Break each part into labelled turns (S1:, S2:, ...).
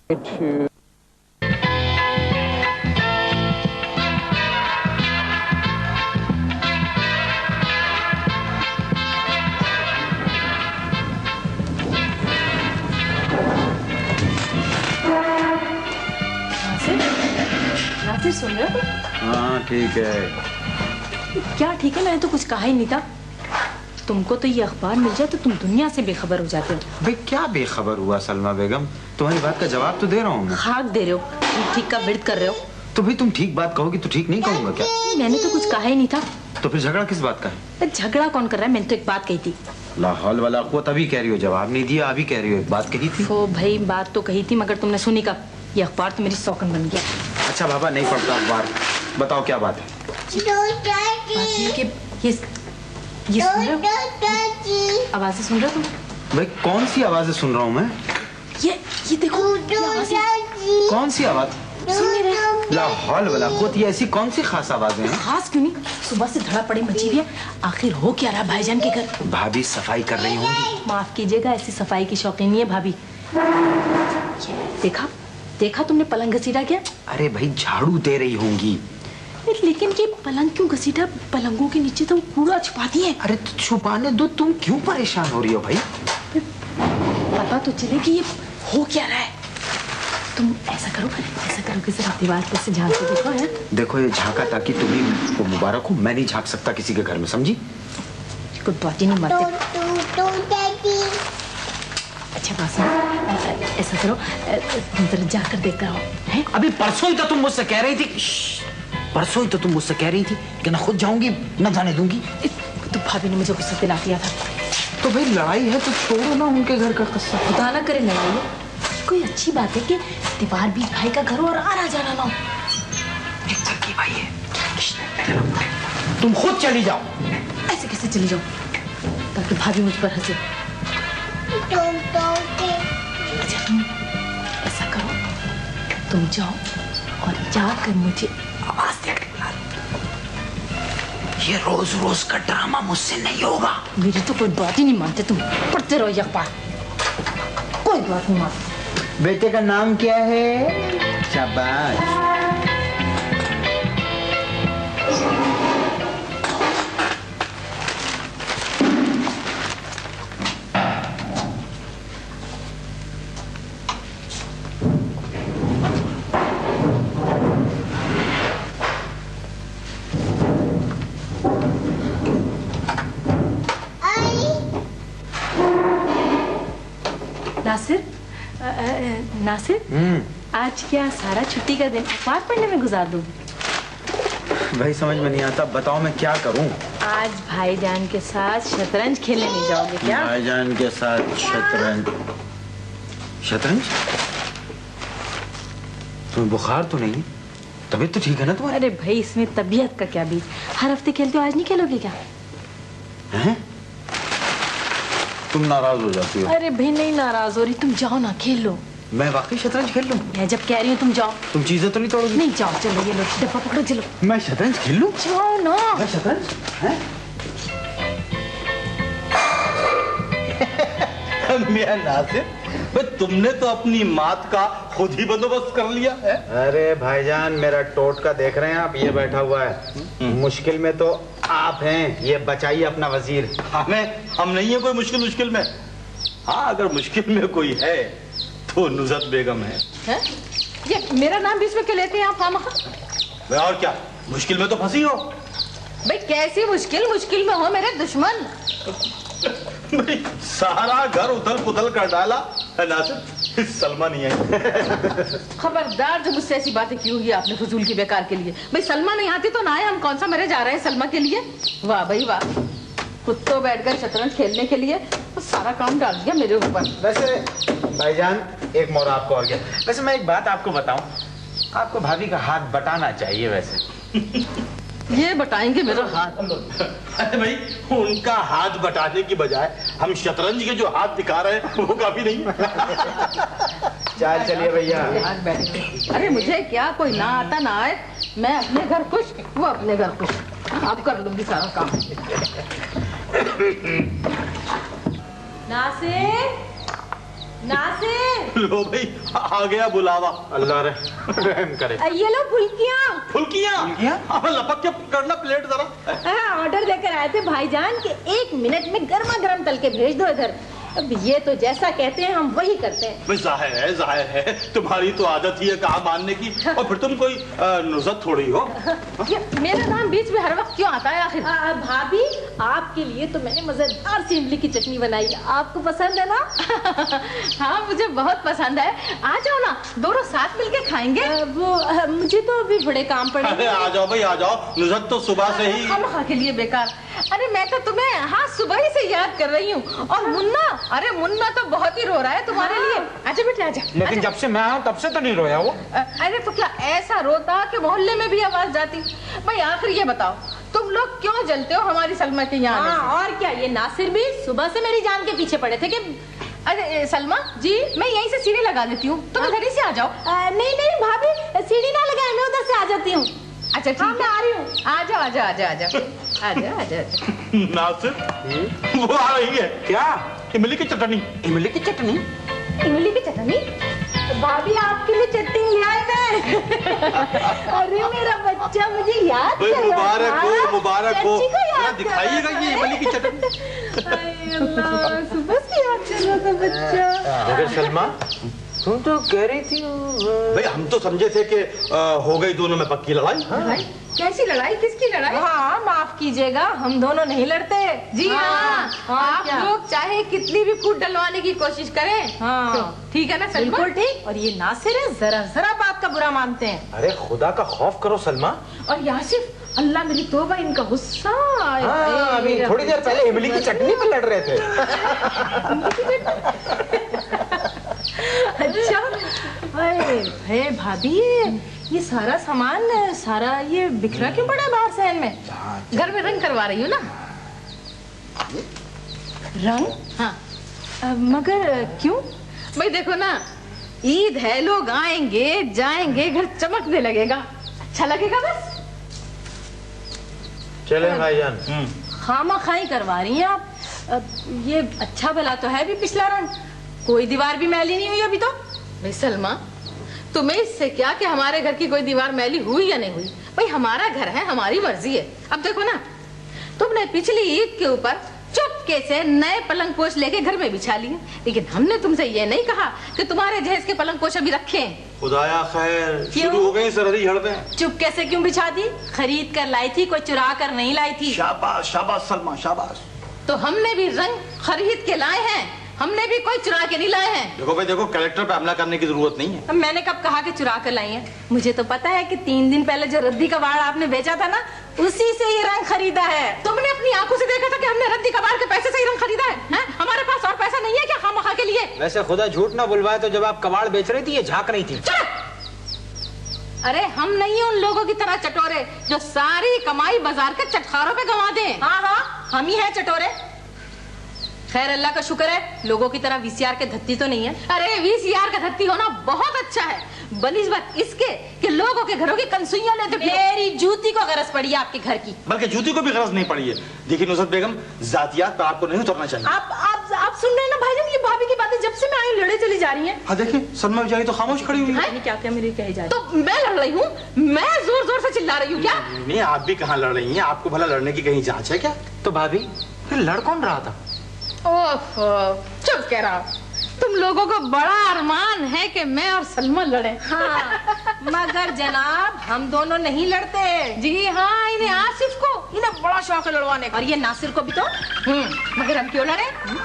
S1: to
S2: Nasir सुन रहे हो?
S3: हाँ ठीक है।
S2: क्या ठीक है? मैंने तो कुछ कहा ही नहीं था। तुमको तो ये अखबार मिल जाए तो तुम दुनिया से बेखबर हो जाते हो।
S3: भाई क्या बेखबर हुआ सलमा बेगम? तुम्हारी बात का जवाब तो दे रहा हूँ मैं।
S2: खाक दे रहे हो, तुम ठीक का विर्द कर रहे हो।
S3: तो भाई तुम ठीक बात कहोगी तो ठीक नहीं कहूँगा क्या?
S2: मैंने तो कुछ कहा ही नहीं था।
S3: तो फिर झगड़ा किस बात का है?
S2: झगड़ा कौन कर रहा है? मैंने तो एक बात कही थी।
S3: ला हौल वला कुव्वत, अभी कह रही हो जवाब नहीं दिया, अभी कह रही हो एक बात कही थी।
S2: तो भाई बात तो कही थी मगर तुमने सुनी कब? ये अखबार तो मेरी सौकन बन गया।
S3: अच्छा बाबा नहीं पढ़ता अखबार, बताओ क्या बात है?
S2: बात ये कि ये सुन रहे हो? आवाजें सुन रहे हो तुम?
S3: भाई कौन सी आवाजें सुन रहा हूँ मैं?
S2: ये देखो, ये आवाजें।
S3: कौन सी आवाज?
S2: सुन नहीं रहे?
S3: ला हौल वला कुव्वत, ये ऐसी कौन सी खास आवाजें हैं?
S2: खास क्यों नहीं, सुबह से धड़ा पड़ी मची हुई है। आखिर हो क्या रहा भाईजान के घर?
S3: भाभी सफाई कर रही होंगी।
S2: माफ कीजिएगा, ऐसी सफाई की शौकीन नहीं है भाभी। देखा तुमने पलंग घसीटा क्या?
S3: अरे भाई झाड़ू दे रही होंगी।
S2: लेकिन ये पलंग क्यों घसीटा? पलंगों के नीचे तो कूड़ा छुपाती है।
S3: अरे तो छुपाने दो, तुम क्यों परेशान हो रही हो भाई?
S2: पता तो चले कि ये हो क्या रहा है। तुम ऐसा करो कि जरा दीवार पर से झांक के देखो। है
S3: देखो ये झांका ताकि तुम्हें को मुबारक हो, मैं नहीं झांक सकता किसी के घर में, समझी?
S2: कुछ बात ही नहीं मारते। अच्छा बात सुनो, ऐसा करो जरा जाकर देख कर आओ। हैं?
S3: अभी परसों ही तो तुम मुझसे कह रही थी, परसों ही तो तुम मुझसे कह रही थी कि ना खुद जाऊंगी ना जाने दूंगी।
S2: तो भाभी ने मुझे गुस्सा दिला दिया था।
S3: तो भाई लड़ाई है तो छोड़ो ना उनके घर का किस्सा।
S2: खुदा ना करे लड़ाई है। कोई अच्छी बात है कि दीवार बीच भाई का घर और आना जाना ना हो।
S3: एक चक्की भाई है, तुम खुद चली जाओ।
S2: ऐसे कैसे चली जाओ ताकि भाभी मुझ पर हंसे? अच्छा तुम ऐसा करो, तुम जाओ और जाकर मुझे आवाज देकर बुला लो।
S3: ये रोज रोज का ड्रामा मुझसे नहीं होगा।
S2: मेरी तो कोई बात ही नहीं मानते तुम। पढ़ते रहो ये अखबार, कोई बात नहीं मानते।
S3: बेटे का नाम क्या है? शाबाश।
S2: नासिर, आज क्या सारा छुट्टी का दिन अखबार पढ़ने में गुजार दूं?
S3: भाई समझ में नहीं आता, बताओ मैं क्या करूं?
S2: आज भाईजान के साथ शतरंज खेलने नहीं जाओगे क्या?
S3: भाईजान के साथ शतरंज? शतरंज? तुम्हें बुखार तो नहीं? तबीयत तो ठीक है ना तुम्हारी?
S2: अरे भाई इसमें तबीयत का क्या बीच? हर हफ्ते खेलते हो, आज नहीं खेलोगे क्या?
S3: हैं? तुम नाराज हो जाती हो।
S2: अरे भाई नहीं नाराज हो रही, तुम जाओ ना खेल लो।
S3: मैं वाकई शतरंज खेल लूं?
S2: मैं जब कह रही हूँ तुम जाओ।
S3: तुम चीजें तो नहीं तोड़ोगी?
S2: नहीं जाओ, चलो ये लो डब्बा पकड़ो, चलो।
S3: मैं शतरंज खेल लूं?
S2: जाओ ना।
S3: मैं शतरंज? हैं?
S4: मियां नासिर, तुमने तो अपनी मात का खुद ही बंदोबस्त कर लिया है।
S3: अरे भाईजान मेरा टोटका देख रहे हैं आप, ये बैठा हुआ है। मुश्किल में तो आप हैं, ये बचाइए अपना वजीर।
S4: हम नहीं है कोई मुश्किल में। हाँ अगर मुश्किल में कोई है तो नुज़रत बेगम है?
S2: ये मेरा नाम बीच में क्यों लेते हैं आप खामखा?
S4: और क्या मुश्किल में तो फंसी हो?
S2: भाई कैसी मुश्किल में हो मेरे दुश्मन?
S4: भाई सारा घर उथल पुथल कर डाला नासिर, सलमा नहीं है।
S2: खबरदार जो मुझसे ऐसी बातें की हुई आपने फजूल की बेकार के लिए। भाई सलमा नहीं आती तो ना आए, हम कौन सा मरे जा रहे हैं सलमा के लिए? वाह भाई वाह, खुद तो बैठ गए शतरंज खेलने के लिए तो सारा काम डाल दिया मेरे ऊपर।
S3: वैसे भाईजान एक मोड़ आपको और गया। वैसे मैं एक बात आपको बताऊं, आपको भाभी का हाथ बटाना चाहिए वैसे।
S2: ये बटाएंगे मेरा हाथ?
S4: अरे भाई उनका हाथ बटाने की बजाय हम शतरंज के जो हाथ दिखा रहे हैं वो काफी नहीं।
S3: चाल चलिए भैया।
S2: अरे मुझे क्या, कोई ना आता ना आए, मैं अपने घर खुश, वो अपने घर खुश। आप कर लूंगी सारा काम। नासिर,
S1: नासिर,
S4: लो भाई, आ गया बुलावा।
S3: अल्लाह रहम करे।
S1: ये लो फुल्कियाँ।
S4: फुल्कियाँ? अब लपक के करना प्लेट जरा।
S1: ऑर्डर देकर आए थे भाईजान कि 1 मिनट में गर्मा गर्म तल के भेज दो इधर। अब ये तो जैसा कहते हैं हम वही करते हैं।
S4: भाई जाहिर है तुम्हारी तो आदत ही है कहा मानने की, और फिर तुम कोई नुज़त थोड़ी हो।
S2: ये मेरा नाम बीच में हर वक्त क्यों आता है आखिर?
S1: भाभी, आपके लिए तो मैंने मजेदार सी इमली की चटनी बनाई है, आपको पसंद है ना?
S2: हाँ मुझे बहुत पसंद है, आ जाओ ना, दोनों साथ मिलके खाएंगे।
S1: मुझे तो अभी बड़े काम पड़े।
S4: अरे आ जाओ भाई, आ जाओ, नुज़त तो सुबह से ही।
S2: हम खा के लिए बेकार। अरे मैं तो तुम्हें हाँ सुबह ही से याद कर रही हूँ। और मुन्ना, अरे मुन्ना तो बहुत ही रो रहा है तुम्हारे लिए। आजा बेटे आजा।
S3: लेकिन जब से मैं आया तब से तो नहीं रोया वो।
S2: अरे तो क्या ऐसा रोता कि मोहल्ले में भी आवाज जाती? भाई आखिर ये बताओ, तुम लोग क्यों जलते हो हमारी सलमा के यहाँ?
S1: और क्या, ये नासिर भी सुबह से मेरी जान के पीछे पड़े थे कि
S2: अरे सलमा जी, मैं यहीं से सीढ़ी लगा देती हूँ, तुम इधर ही से आ जाओ।
S1: नहीं भाभी, सीढ़ी ना लगाए, मैं उधर से आ जाती हूँ।
S2: अच्छा ठीक है,
S1: मैं आ रही हूँ।
S2: आ जाओ आजा आजा आजा आजा आजा।
S4: नासिर, वो आ रही है।
S3: क्या?
S4: इमली की चटनी।
S3: इमली की चटनी?
S1: इमली की चटनी? भाभी आपके लिए चटनी ले आए मैं। अरे मेरा बच्चा मुझे याद
S4: भाई
S1: कर
S4: मुबारक हो, मुबारक हो।
S1: चाची को याद
S4: जरा दिखाइएगा ये इमली की चटनी।
S1: सुबह से याद कर रहा था बच्चा।
S3: अरे सलमा, तुम तो कह रही थी
S4: भाई हम तो समझे थे कि हो गई दोनों में पक्की लड़ाई।
S2: लड़ाई? कैसी लड़ाई? किसकी लड़ाई?
S1: हाँ माफ कीजिएगा, हम दोनों नहीं लड़ते।
S2: जी हाँ, आप
S1: क्या?
S2: लोग चाहे कितनी भी फूट डलवाने की कोशिश करें,
S1: हाँ
S2: ठीक है ना सलमा?
S1: बिल्कुल ठीक। और ये नासिर है, जरा जरा बात का बुरा मानते हैं।
S3: अरे खुदा का खौफ करो सलमा।
S2: और यासिफ, अल्लाह मेरी तौबा, इनका गुस्सा।
S3: हाँ, अभी थोड़ी देर पहले इमली की चटनी पे लड़ रहे थे।
S1: अच्छा, अरे भाभी, ये सारा सामान, सारा ये बिखरा क्यों पड़ा है बाहर सहन में?
S2: घर में रंग करवा रही हूँ ना।
S1: रंग?
S2: हाँ
S1: मगर क्यों?
S2: भाई देखो ना, ईद है, लोग आएंगे जाएंगे, घर चमकने लगेगा, अच्छा लगेगा बस।
S3: चले भाईजान।
S1: खामखाई करवा रही हैं आप। ये अच्छा भला तो है भी पिछला रंग, कोई दीवार भी मैली नहीं हुई अभी तो।
S2: भाई सलमा, तुम्हें इससे क्या कि हमारे घर की कोई दीवार मैली हुई या नहीं हुई? भाई हमारा घर है, हमारी मर्जी है। अब देखो ना, तुमने पिछली ईद के ऊपर चुपके से नए पलंग पोश लेके घर में बिछा लिए, लेकिन हमने तुमसे ये नहीं कहा कि तुम्हारे जहेज के पलंग पोश अभी रखे हैं।
S4: खुदाया खैर,
S1: क्यों?
S4: शुरू हो गई सरहदी झड़पें।
S1: चुप कैसे क्यों बिछा दी? खरीद कर लाई थी, कोई चुरा कर नहीं लाई थी।
S4: शाबाश शाबाश सलमा शाबाश।
S2: तो हमने भी रंग खरीद के लाए हैं, हमने भी कोई चुरा के नहीं लाए हैं।
S4: देखो भाई देखो, कलेक्टर पे हमला करने की जरूरत नहीं है।
S1: मैंने कब कहा कि चुरा कर लाई है? मुझे तो पता है कि 3 दिन पहले जो रद्दी कबाड़ आपने बेचा था ना, उसी से ये रंग खरीदा है।
S2: तुमने अपनी आंखों से देखा था कि हमने रद्दी कबाड़ के पैसे से ही रंग खरीदा है? हमारे पास और पैसा नहीं है क्या खामखा के लिए?
S3: वैसे खुदा झूठ ना बुलवाए तो जब आप कबाड़ बेच रही थी ये झांक रही थी।
S2: अरे हम नहीं उन लोगों की तरह चटोरे जो सारी कमाई बाजार के चटखारों पे गंवा दें।
S1: हाँ, हम ही हैं चटोरे। खैर अल्लाह का शुक्र है, लोगों की तरह वीसीआर के धत्ती तो नहीं है।
S2: अरे वीसीआर का धत्ती होना बहुत अच्छा है, बनिस्बत इसके कि लोगों के घरों की कंसुइयां लेते फिरो।
S1: मेरी जूती को गरज पड़ी है आपके घर की।
S4: बल्कि जूती को भी गरज नहीं पड़ी है। देखिए नुसरत बेगम, जातियात पर आपको नहीं उतरना चाहिए।
S1: आप सुन रहे हैं ना भाईजान, ये भाभी की बातें जब से मैं आई लड़े चली जा रही हैं।
S4: हाँ देखिए, सलमा बेचारी तो खामोश खड़ी हुई है।
S1: क्या क्या मेरी कही जाए?
S2: तो मैं लड़ रही हूँ, मैं जोर जोर से चिल्ला रही हूँ क्या?
S4: नहीं, आप भी कहाँ लड़ रही हैं? आपको भला लड़ने की कहीं जांच है क्या?
S3: तो भाभी फिर लड़ कौन रहा था?
S2: ओफ, चुप कह रहा। तुम लोगों को बड़ा अरमान है कि मैं और सलमा लड़े।
S1: हाँ, मगर जनाब हम दोनों नहीं लड़ते।
S2: जी हाँ, इन्हें आसिफ को इन्हें बड़ा शौक है लड़वाने का।
S1: और ये नासिर को भी तो।
S2: मगर हम क्यों लड़े?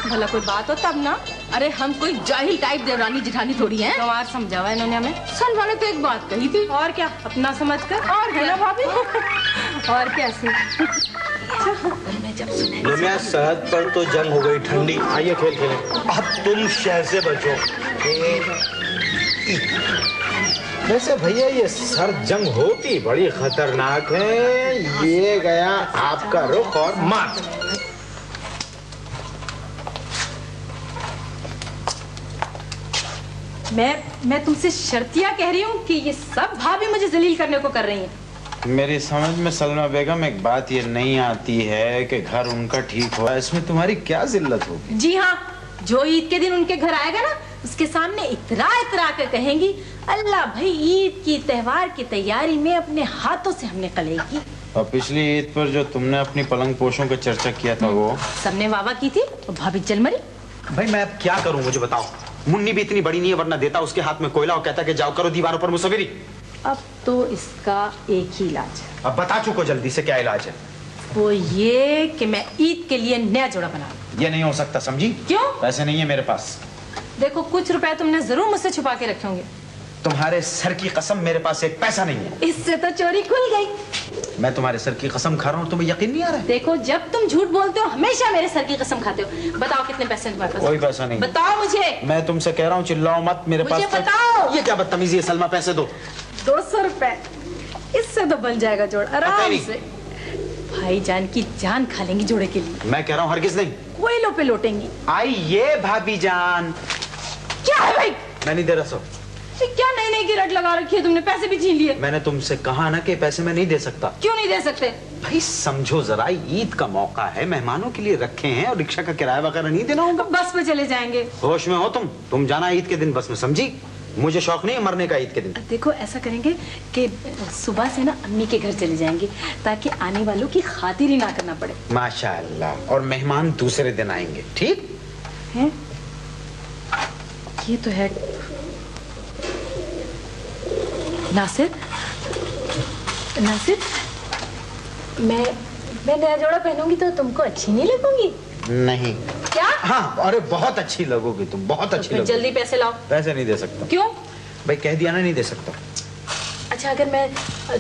S1: भला कोई बात हो तब ना।
S2: अरे हम कोई जाहिल टाइप देवरानी जिठानी थोड़ी हैं।
S1: गंवार समझावा इन्होंने हमें।
S2: सलमा ने तो एक बात कही थी।
S1: और क्या, अपना समझकर।
S2: और है ना भाभी?
S1: और कैसे?
S4: लम्या सरहद पर तो जंग हो गई ठंडी।
S3: आइए खेल खेलें।
S4: अब तुम शहर से बचो।
S3: वैसे भैया ये सर्द जंग होती बड़ी खतरनाक है। ये गया आपका रुख और मात।
S1: मैं तुमसे शर्तिया कह रही हूँ कि ये सब भाभी मुझे जलील करने को कर रही हैं।
S3: मेरी समझ में सलमा बेगम एक बात ये नहीं आती है कि घर उनका ठीक हो, इसमें तुम्हारी क्या जिल्लत होगी?
S1: जी हाँ, जो ईद के दिन उनके घर आएगा ना, उसके सामने इतरा इतरा कर कहेंगी, अल्लाह भाई ईद की त्योहार की तैयारी में अपने हाथों से हमने कलाई की।
S3: और पिछली ईद पर जो तुमने अपनी पलंग पोशों का चर्चा किया था वो
S1: सबने वावा की थी और भाभी चल मरी।
S3: भाई मैं अब क्या करूं, मुझे बताओ। मुन्नी भी इतनी बड़ी नहीं है, वरना देता उसके हाथ में कोयला और कहता कि जाओ करो दीवारों पर मुसविरी।
S1: अब तो इसका एक ही इलाज है।
S3: अब बता चुको जल्दी से, क्या इलाज है?
S1: वो ये कि मैं ईद के लिए नया जोड़ा बना लूं।
S3: ये नहीं हो सकता, समझी?
S1: क्यों?
S3: पैसे नहीं है मेरे पास।
S1: देखो कुछ रुपए तुमने जरूर मुझसे छुपा के रखे होंगे।
S3: तुम्हारे सर की कसम, मेरे पास एक पैसा नहीं है।
S1: इससे तो चोरी खुल गई।
S3: मैं तुम्हारे सर की कसम खा रहा हूँ, तुम्हें यकीन नहीं आ रहा है?
S1: देखो जब तुम झूठ बोलते हो हमेशा मेरे सर की कसम खाते हो। बताओ कितने पैसे तुम्हारे पास?
S3: कोई पैसा नहीं।
S1: बताओ मुझे।
S3: मैं तुमसे कह रहा हूँ, चिल्लाओ मत। मेरे
S1: मुझे
S3: पास
S1: बताओ।
S3: ये क्या बदतमीजी है सलमा, पैसे दो।
S1: 200 रुपए, इससे तो बन जाएगा जोड़ आराम से। भाईजान की जान खा लेंगी जोड़े के लिए।
S3: मैं कह रहा हूँ हरगिज नहीं।
S1: कोयलों पे लौटेंगी।
S3: आइए भाभी जान।
S1: क्या है भाई?
S3: मैं नहीं दे रहा सो।
S1: क्या नई नई की रट लगा रखी है तुमने? पैसे भी छीन लिए।
S3: मैंने तुमसे कहा ना कि पैसे मैं नहीं दे सकता।
S1: क्यों नहीं दे सकते?
S3: भाई समझो जरा, ईद का मौका है, मेहमानों के लिए रखे हैं और रिक्शा का किराया वगैरह नहीं देना होगा।
S1: बस पे चले जाएंगे।
S3: होश में हो तुम जाना ईद के दिन बस में, समझी? मुझे शौक नहीं है मरने का ईद के दिन।
S1: देखो ऐसा करेंगे कि सुबह से ना अम्मी के घर चले जाएंगे ताकि आने वालों की खातिरी ना करना पड़े।
S3: माशाअल्लाह। और मेहमान दूसरे दिन आएंगे, ठीक
S1: है? ये तो है। नासिर, नासिर, मैं नया जोड़ा पहनूंगी तो तुमको अच्छी नहीं लगूंगी?
S3: नहीं।
S1: क्या?
S3: हाँ, अरे बहुत अच्छी लगोगी तुम, बहुत अच्छी लगोगी।
S1: जल्दी पैसे लाओ।
S3: पैसे नहीं दे सकता।
S1: क्यों?
S3: भाई कह दिया ना, नहीं दे सकता।
S1: अच्छा अगर मैं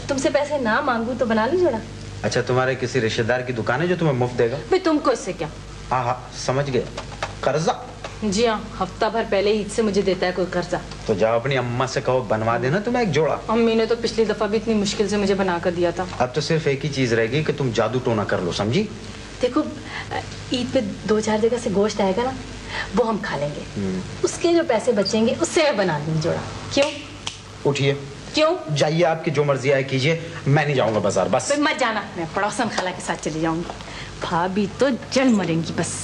S1: तुमसे पैसे ना मांगू तो बना लो जोड़ा।
S3: अच्छा, तुम्हारे किसी रिश्तेदार की दुकान है जो तुम्हें मुफ्त देगा?
S1: भाई तुमको इससे क्या?
S3: हाँ हाँ समझ गए, कर्जा।
S1: जी हाँ, हफ्ता भर पहले ईद से मुझे देता है कोई कर्जा।
S3: तो जाओ अपनी अम्मा से कहो बनवा देना तुम्हें एक जोड़ा।
S1: अम्मी ने तो पिछली दफा भी इतनी मुश्किल से मुझे बना कर दिया था।
S3: अब तो सिर्फ एक ही चीज रहेगी कि तुम जादू टोना कर लो, समझी?
S1: देखो ईद पे 2-4 जगह से गोश्त आएगा ना, वो हम खा लेंगे। उसके जो पैसे बचेंगे उससे मैं बना लूंगी जोड़ा। क्यों?
S3: उठिए।
S1: क्यों?
S3: जाइए, आपकी जो मर्जी आए कीजिए, मैं नहीं जाऊंगा बाजार। बस
S1: फिर मत जाना, मैं पड़ोसन खाला के साथ चली जाऊंगी। भाभी तो जल मरेंगी बस।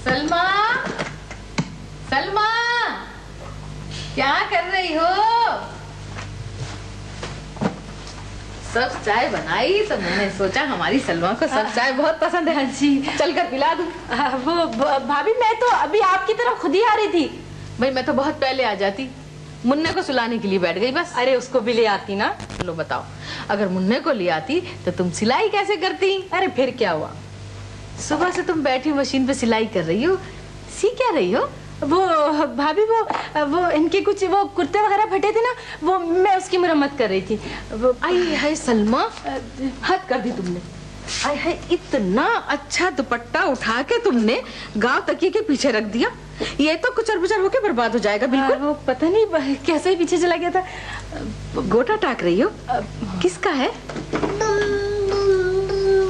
S2: सलमा, सलमा, क्या कर रही हो? सब चाय बनाई तो मैंने सोचा हमारी सलमा को सब चाय बहुत पसंद है।
S1: जी
S2: चल कर पिला दूं।
S1: वो भाभी मैं तो अभी आपकी तरफ खुद ही आ रही थी।
S2: भाई मैं तो बहुत पहले आ जाती, मुन्ने को सुलाने के लिए बैठ गई बस।
S1: अरे उसको भी ले आती ना।
S2: लो बताओ, अगर मुन्ने को ले आती तो तुम सिलाई कैसे करती?
S1: अरे फिर क्या हुआ?
S2: सुबह से तुम बैठी मशीन पे सिलाई कर रही हो, सी क्या रही हो?
S1: वो भाभी वो इनके कुछ वो कुर्ते वगैरह फटे थे ना, वो मैं उसकी मरम्मत कर रही थी। वो
S2: आई हाय सलमा, हद कर दी तुमने। आई हाय, इतना अच्छा दुपट्टा उठा के तुमने गांव तकिए के पीछे रख दिया। ये तो कुचर बुचर होके बर्बाद हो जाएगा बिल्कुल।
S1: वो पता नहीं कैसे ही पीछे चला गया था।
S2: गोटा टाक रही हो? किसका है?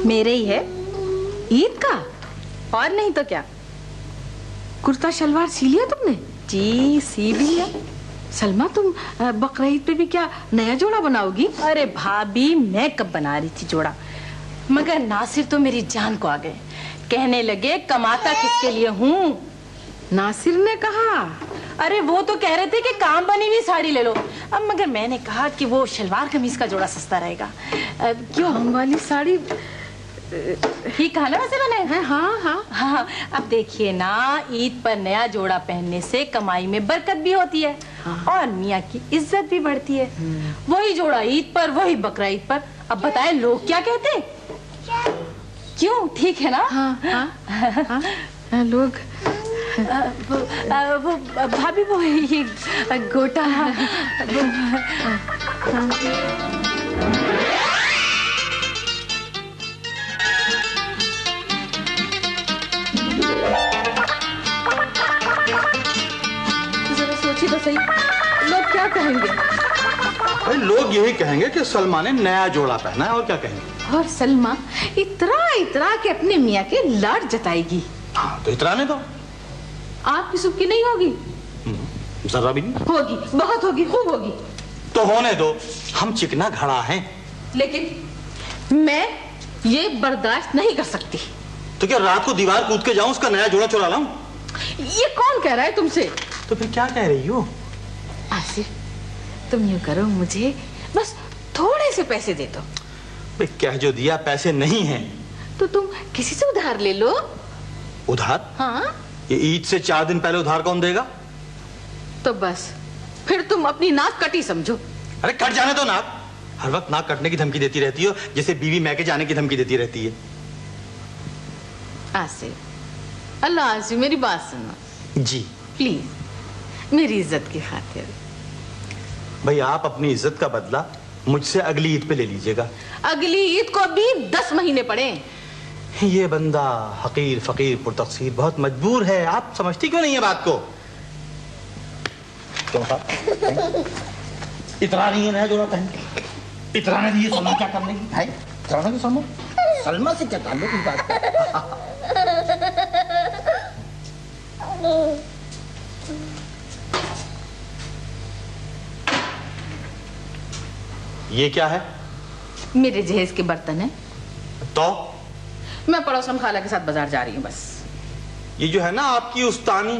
S1: मेरे ही है।
S2: ईद का?
S1: और नहीं तो क्या।
S2: कुर्ता शलवार सी लिया तुमने?
S1: जी सी भी है।
S2: सलमा तुम बकरीद पे भी क्या नया जोड़ा बनाओगी?
S1: अरे भाभी मैं कब बना रही थी जोड़ा, मगर नासिर तो मेरी जान को आ गए। कहने लगे कमाता किसके लिए हूँ।
S2: नासिर ने कहा?
S1: अरे वो तो कह रहे थे कि काम बनी हुई साड़ी ले लो। अब मगर मैंने कहा कि वो शलवार कमीज का जोड़ा सस्ता रहेगा। क्यों?
S2: काम वाली साड़ी
S1: ठीक कहा ना वैसे मैंने?
S2: है हाँ हाँ
S1: हाँ, अब देखिए ना, ईद पर नया जोड़ा पहनने से कमाई में बरकत भी होती है और मियाँ की इज्जत भी बढ़ती है। वही जोड़ा ईद पर, वही बकरा ईद पर। अब बताएं लोग क्या कहते हैं? क्यों, ठीक है ना?
S2: लोग
S1: वो भाभी, वो ये गोटा
S2: जरा सोचिए तो सही, लोग क्या कहेंगे?
S4: अरे लोग यही कहेंगे कि सलमा ने नया जोड़ा पहना है, और क्या कहेंगे।
S2: और सलमा इतरा के अपने मियाँ के लाड जताएगी।
S4: हाँ तो इतराने दो।
S2: आपकी सुबह नहीं होगी?
S4: जरा भी नहीं
S2: होगी, बहुत होगी, खूब होगी।
S4: तो होने दो, हम चिकना घड़ा हैं।
S2: लेकिन मैं ये बर्दाश्त नहीं कर सकती।
S4: तो क्या रात को दीवार कूद के जाऊं, उसका नया जोड़ा चुरा लाऊं?
S2: ये कौन कह रहा है तुमसे?
S4: तो फिर क्या कह रही हो?
S2: आसिफ, तुम यूं करो, मुझे बस थोड़े से पैसे दे दो।
S4: भाई कह जो दिया, पैसे नहीं हैं।
S2: तो तुम किसी से उधार ले लो।
S4: उधार?
S2: हाँ।
S4: ये ईद से 4 दिन पहले उधार कौन देगा?
S2: तो बस फिर तुम अपनी नाक कटी समझो।
S4: अरे कट जाने दो नाक। हर वक्त नाक कटने की धमकी देती रहती हो, जैसे बीवी मैके जाने की धमकी देती रहती है।
S2: आसिफ, अल्लाह आसिफ, मेरी बात सुनो
S4: जी
S2: प्लीज, मेरी इज्जत की खातिर।
S4: भाई आप अपनी इज्जत का बदला मुझसे अगली ईद पे ले लीजिएगा।
S2: अगली ईद को अभी 10 महीने पड़े।
S4: ये बंदा हकीर फकीर पुरतकसीर बहुत मजबूर है, आप समझती क्यों नहीं है बात को? क्यों इतना नहीं है नया जोड़ा पहन? इतना नहीं है सलमा क्या करने की है? इतना नहीं सलमा, सलमा से क्या ताल्लुक की बात कर? ये क्या है?
S2: मेरे जहेज के बर्तन है।
S4: तो
S2: मैं पड़ोसन खाला के साथ बाजार जा रही हूँ बस।
S4: ये जो है ना आपकी उस्तानी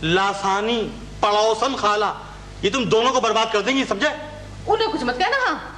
S4: लासानी पड़ोसन खाला, ये तुम दोनों को बर्बाद कर देंगी, समझे?
S2: उन्हें कुछ मत कहना। हाँ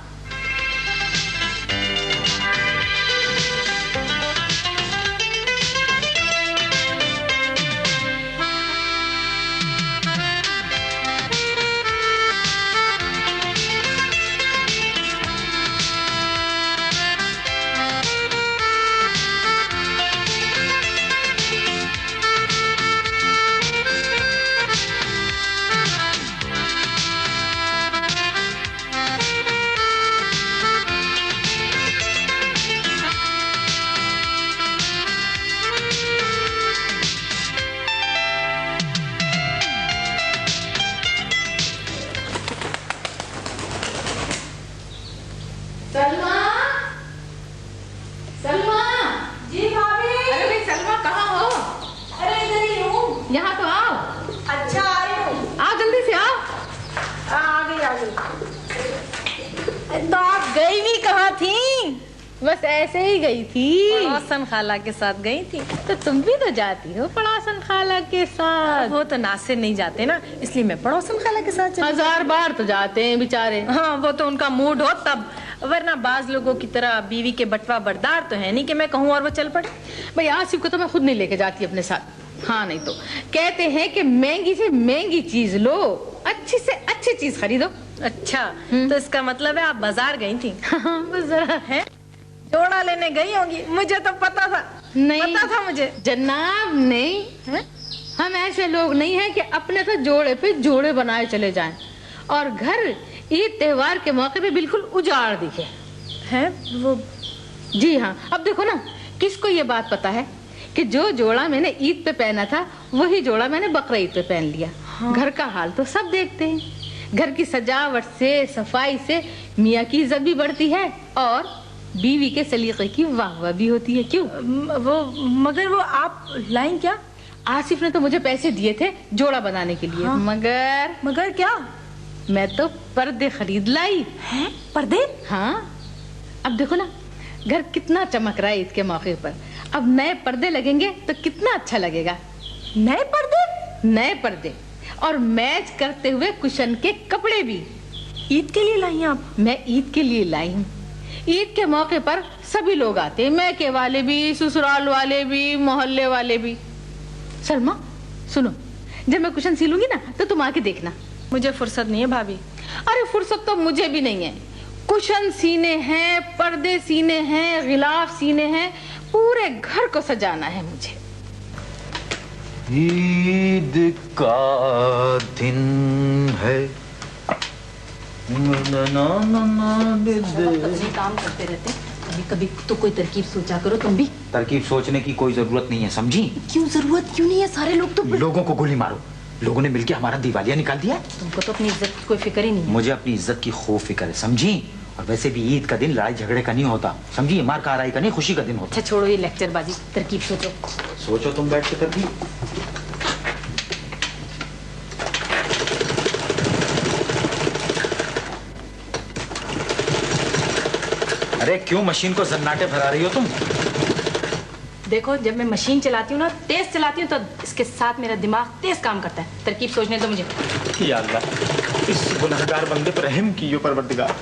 S2: सलमा, सलमा।
S1: जी भाभी।
S2: अरे भाई सलमा कहाँ हो?
S1: अरे इधर ही हूँ।
S2: यहाँ तो आओ।
S1: अच्छा आ रही हूँ।
S2: आओ जल्दी से आओ।
S1: आ गई। तो आप गई भी कहाँ थी?
S2: बस ऐसे ही गई थी।
S1: पड़ोसन खाला के साथ गई थी।
S2: तो तुम भी तो जाती हो पड़ोसन खाला के साथ।
S1: वो तो नासिर नहीं जाते ना, इसलिए मैं पड़ोसन खाला के साथ चली।
S2: 1000 बार तो जाते हैं बेचारे।
S1: हाँ, वो तो उनका मूड हो तब, वरना बाज लोगों की तरह बीवी के बटवा बरदार तो है नहीं कि मैं कहूँ और वो चल पड़े।
S2: भाई आसिफ को तो मैं खुद नहीं लेके जाती अपने साथ। हाँ नहीं तो कहते हैं कि महंगी से महंगी चीज लो, अच्छी से अच्छी चीज खरीदो।
S1: अच्छा, तो इसका मतलब है आप बाजार गई थी?
S2: हाँ, बस जरा
S1: है, जोड़ा लेने गई होंगी, मुझे तो पता था।
S2: नहीं
S1: पता था मुझे।
S2: जनाब नहीं है? हम ऐसे लोग नहीं हैं कि अपने तो जोड़े पे जोड़े बनाए चले जाएं और घर ईद त्योहार के मौके पे बिल्कुल उजाड़ दिखे
S1: है वो।
S2: जी हाँ, अब देखो ना, किसको ये बात पता है कि जो जोड़ा मैंने ईद पे पहना था वही जोड़ा मैंने बकरा ईद पे पहन लिया। हाँ। घर का हाल तो सब देखते हैं। घर की सजावट से, सफाई से मियाँ की इज्जत भी बढ़ती है और बीवी के सलीके की वाहवाही भी होती है। क्यों?
S1: वो मगर वो आप लाइन क्या?
S2: आसिफ ने तो मुझे पैसे दिए थे जोड़ा बनाने के लिए।
S1: हाँ।
S2: मगर
S1: क्या?
S2: मैं तो पर्दे खरीद लाई।
S1: हैं? पर्दे?
S2: हाँ, अब देखो ना, घर कितना चमक रहा है ईद के मौके पर। अब नए पर्दे लगेंगे तो कितना अच्छा लगेगा।
S1: नए पर्दे?
S2: नए पर्दे और मैच करते हुए कुशन के कपड़े भी।
S1: ईद के लिए लाई आप?
S2: मैं ईद के लिए लाई हूँ। ईद के मौके पर सभी लोग आते हैं, मैके वाले भी, ससुराल वाले भी, मोहल्ले वाले भी। सलमा सुनो, जब मैं कुशन सीलूंगी ना तो तुम आके देखना।
S1: मुझे फुर्सत नहीं है भाभी।
S2: अरे फुर्सत तो मुझे भी नहीं है। कुशन सीने हैं, पर्दे सीने हैं, गिलाफ सीने हैं, पूरे घर को सजाना है मुझे।
S3: ईद का दिन है।
S1: काम करते रहते, कभी कभी तो कोई तरकीब सोचा करो तुम भी।
S3: तरकीब सोचने की कोई जरूरत नहीं है, समझी?
S1: क्यों जरूरत क्यों नहीं है? सारे लोग तो
S3: लोगों को गोली मारो। लोगों ने मिलके हमारा दिवालिया निकाल दिया।
S1: तुमको तो अपनी इज्जत की कोई फिक्र ही नहीं है।
S3: मुझे अपनी इज्जत की खूब फिक्र है, समझी? और वैसे भी ईद का दिन लड़ाई झगड़े का नहीं होता, समझी? मार काराई का नहीं, खुशी का दिन होता।
S1: अच्छा छोड़ो ये लेक्चरबाजी, तरकीब सोचो।
S3: सोचो तुम बैठ के तरकीब। अरे क्यों मशीन को जन्नाटे भरा रही हो तुम?
S1: देखो जब मैं मशीन चलाती हूँ ना, तेज चलाती हूँ, तो इसके साथ मेरा दिमाग तेज काम करता है। तरकीब सोचने दो मुझे।
S4: या अल्लाह, इस गुनहगार बंदे पर रहम कीजिए परवरदिगार।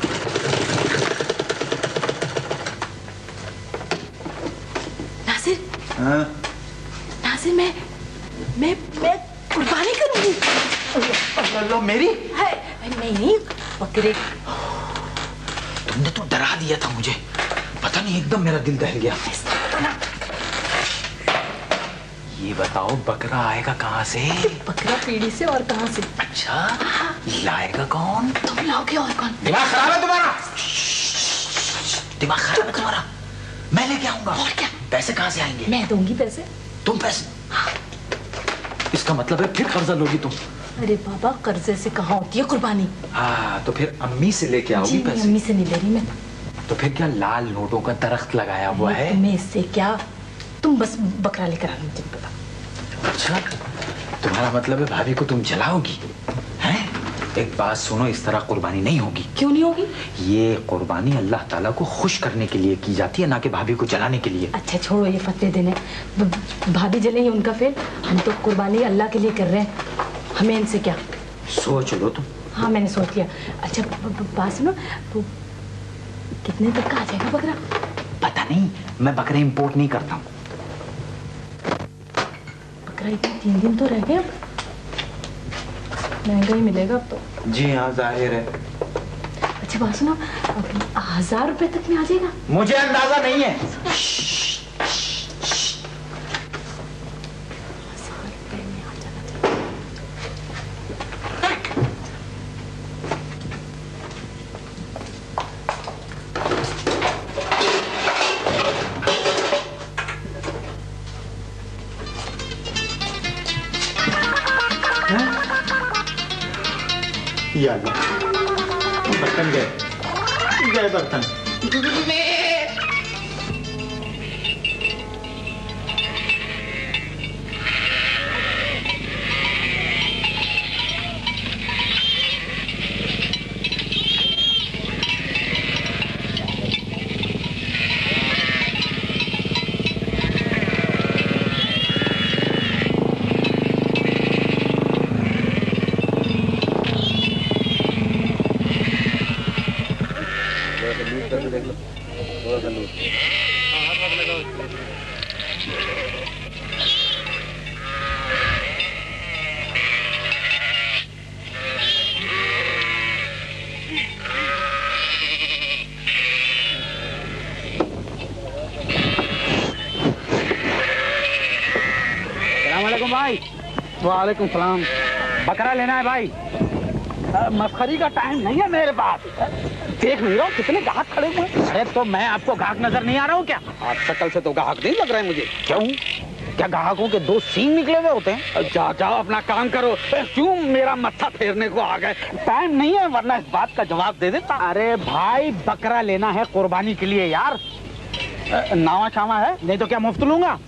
S1: नासिर,
S3: हाँ?
S1: नासिर मैं कुर्बानी करूंगी।
S3: अल्लाह मेरी?
S1: है नहीं बकरे।
S3: तुमने तो डरा दिया था मुझे, पता नहीं एकदम मेरा दिल दहल गया। ये बताओ बकरा आएगा कहाँ से?
S1: बकरा पीढ़ी से, और कहाँ से?
S3: अच्छा, लाएगा कौन?
S1: तुम लाओगे और कौन?
S3: दिमाग खराब है तुम्हारा? दिमाग खराब है तुम्हारा? मैं लेके आऊंगा।
S1: और क्या?
S3: पैसे कहाँ से आएंगे?
S1: मैं दूंगी पैसे।
S3: तुम पैसे? इसका मतलब है फिर कर्जा लोगी तुम?
S1: अरे बाबा, कर्जे से कहाँ होती है कुर्बानी?
S3: हाँ, तो फिर अम्मी से लेके आओगी पैसे?
S1: अम्मी से नहीं ले रही मैं।
S3: तो फिर क्या लाल नोटों का दरख्त लगाया हुआ है?
S1: तुम्हें इससे क्या? तुम बस बकरा लेकर आना, मुझे पता।
S3: अच्छा, तुम्हारा मतलब है भाभी को तुम जलाओगी? हैं? एक बात सुनो, इस तरह कुर्बानी नहीं होगी।
S1: क्यों नहीं होगी?
S3: ये कुर्बानी अल्लाह ताला को खुश करने के लिए की जाती है, ना कि भाभी को जलाने के लिए।
S1: अच्छा छोड़ो ये फतवे देने, भाभी जलेंगे उनका फेल। हम तो कुर्बानी अल्लाह के लिए कर रहे हैं, हमें इनसे क्या?
S3: सोच लो तुम।
S1: हाँ मैंने सोच लिया। अच्छा बात सुनो, कितने तक का आ जाएगा बकरा?
S3: पता नहीं, मैं बकरे इंपोर्ट नहीं करता हूँ।
S1: बकरा इतने 3 दिन तो रह गए, अब महंगा ही मिलेगा अब तो।
S3: जी हाँ, जाहिर है।
S1: अच्छा बात सुनो, 1000 रुपए तक में आ जाएगा?
S3: मुझे अंदाजा नहीं है।
S1: 1000 रुपए में आ जाना चाहिए।
S4: या अल्लाह, बर्तन गए बर्तन।
S5: भाई वालेकुम सलाम। बकरा लेना है भाई? मस्खरी का टाइम नहीं है मेरे पास। देख नहीं रहा कितने ग्राहक खड़े हुए। अरे तो मैं आपको ग्राहक नजर नहीं आ रहा हूँ क्या? आप शक्ल से तो ग्राहक नहीं लग रहे हैं मुझे। क्यों? क्या ग्राहकों के 2 सींग निकले हुए होते हैं? जाओ अपना काम करो। क्यों मेरा मत्था फेरने को आ गए? टाइम नहीं है, वरना इस बात का जवाब दे देता। अरे भाई बकरा लेना है कुर्बानी के लिए यार। नावा शावा है, नहीं तो क्या मुफ्त लूंगा?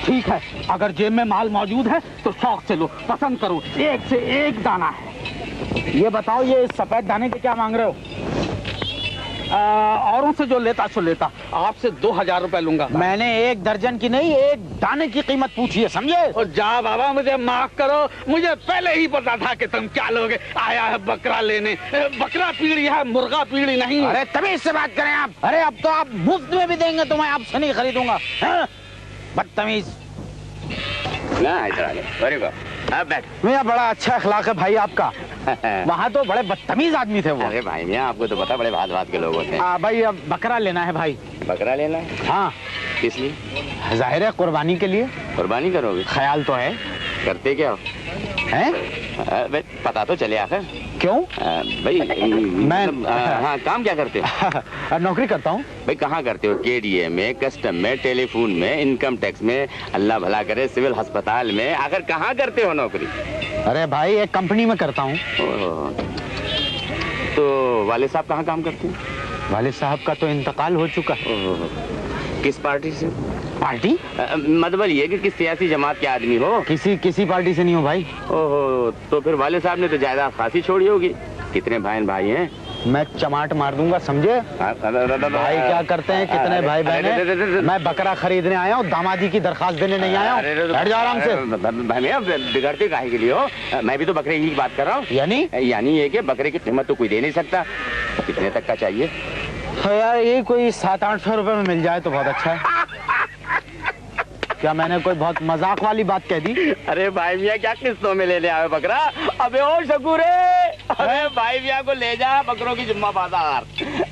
S5: ठीक है, अगर जेब में माल मौजूद है तो शौक से लो, पसंद करो। एक से एक दाना है। ये बताओ, ये सफेद दाने के क्या मांग रहे हो? औरों से जो लेता सो लेता, आपसे 2000 रुपए लूंगा।
S6: मैंने 1 दर्जन की नहीं 1 दाने की कीमत पूछी है, समझे?
S5: और जा बाबा, मुझे माफ करो, मुझे पहले ही पता था कि तुम क्या लोगे। आया है बकरा लेने, बकरा पीड़ी है, मुर्गा पीड़ी नहीं।
S6: अरे तमीज से बात करें आप। अरे अब तो आप मुफ्त में भी देंगे तो मैं आपसे नहीं खरीदूंगा। बदतमीज।
S3: वेरी गुड, अब बैठ।
S6: भैया बड़ा अच्छा अखलाक है भाई आपका। वहाँ तो बड़े बदतमीज आदमी थे वो।
S3: अरे भाई मियां, आपको तो पता बड़े भात भात के लोग होते हैं।
S6: भाई अब बकरा लेना है भाई।
S3: बकरा लेना है?
S6: हाँ।
S3: किस लिए?
S6: जाहिर है कुर्बानी के लिए।
S3: कुर्बानी करोगे?
S6: ख्याल तो है।
S3: करते क्या हो?
S6: हैं?
S3: पता तो चले आखिर।
S6: क्यों?
S3: भाई
S6: मैं
S3: हाँ, काम क्या करते हो?
S6: नौकरी करता हूँ।
S3: भाई कहाँ करते हो? केडीए में, कस्टम में, टेलीफोन में, इनकम टैक्स में, अल्लाह भला करे सिविल अस्पताल में, आखिर कहाँ करते हो नौकरी?
S6: अरे भाई एक कंपनी में करता हूँ।
S3: तो वाले साहब कहाँ काम करते हैं?
S6: वाले साहब का तो इंतकाल हो चुका है।
S3: किस पार्टी से?
S6: पार्टी?
S3: मतलब ये कि किस सियासी जमात के आदमी हो?
S6: किसी पार्टी से नहीं हो भाई।
S3: ओहो, तो फिर वाले साहब ने तो जायदाद खासी छोड़ी होगी। कितने भाई हैं?
S6: मैं चमाट मार दूंगा, समझे? भाई क्या करते हैं, कितने भाई बहन हैं? मैं बकरा खरीदने आया हूँ, दामादी की दरखास्त देने नहीं आया हूँ। बैठ जा आराम से।
S3: भाई बिगड़ते काहे के लिए हो? मैं भी तो बकरे की बात कर रहा हूँ। यानी ये कि बकरे की कीमत तो कोई दे नहीं सकता। कितने तक का चाहिए?
S6: यार ये कोई 700-800 रुपए में मिल जाए तो बहुत अच्छा है। क्या मैंने कोई बहुत मजाक वाली बात कह दी?
S3: अरे भाई मियाँ, क्या किस्तों में लेने आए बकरा? अबे ओ शकूरे, अरे भाई मियाँ को ले जा बकरों की जुम्मा बाजार।